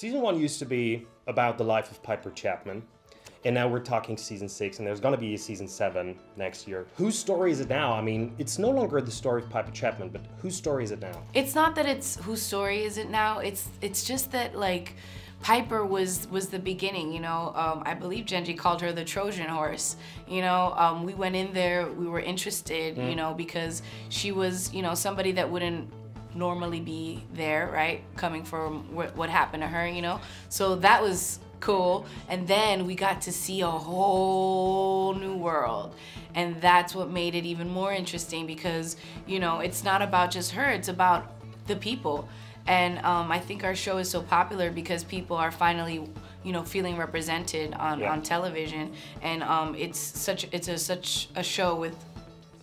Season 1 used to be about the life of Piper Chapman, and now we're talking season 6, and there's gonna be a season 7 next year. Whose story is it now? I mean, it's no longer the story of Piper Chapman, but whose story is it now? It's not that it's whose story is it now, it's just that, like, Piper was the beginning, you know. I believe Jenji called her the Trojan horse, you know. We went in there, we were interested, you know, because she was, you know, somebody that wouldn't normally be there, right? Coming from what happened to her, you know. So that was cool. And then we got to see a whole new world. And that's what made it even more interesting because, you know, it's not about just her, it's about the people. And I think our show is so popular because people are finally, you know, feeling represented on television, and it's such a show with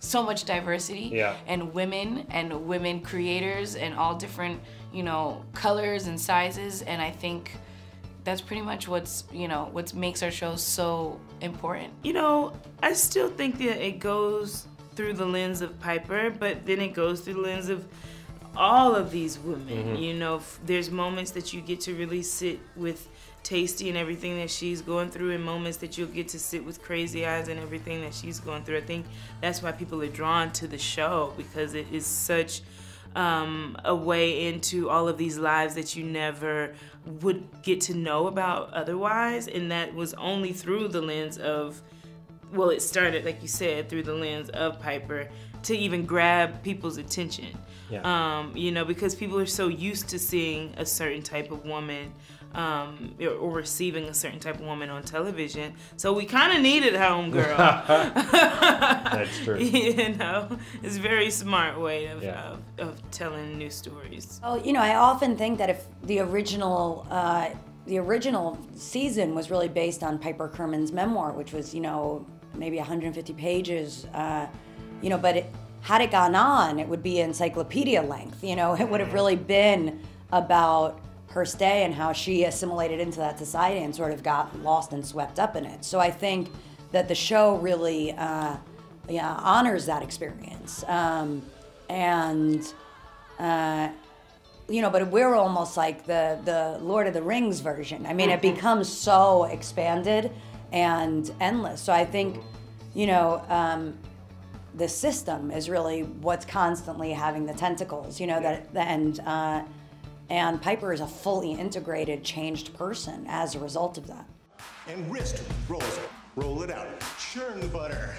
so much diversity and women creators and all different, you know, colors and sizes, and I think that's pretty much what makes our show so important. You know, I still think that it goes through the lens of Piper, but then it goes through the lens of all of these women. You know, there's moments that you get to really sit with Taystee and everything that she's going through, and moments that you'll get to sit with Crazy Eyes and everything that she's going through. I think that's why people are drawn to the show, because it is such a way into all of these lives that you never would get to know about otherwise, and that was only through the lens of, well, it started, like you said, through the lens of Piper to even grab people's attention. You know, because people are so used to seeing a certain type of woman or receiving a certain type of woman on television. So we kind of needed Homegirl. That's true. You know, it's a very smart way of telling new stories. Well, you know, I often think that if the original season was really based on Piper Kerman's memoir, which was, you know, maybe 150 pages, you know, but had it gone on, it would be encyclopedia length, you know. It would have really been about her stay and how she assimilated into that society and sort of got lost and swept up in it. So I think that the show really honors that experience. You know, but we're almost like the Lord of the Rings version. I mean, it becomes so expanded and endless. So I think, you know, the system is really what's constantly having the tentacles, you know, and Piper is a fully integrated, changed person as a result of that. And wrist rolls it, roll it out, churn the butter,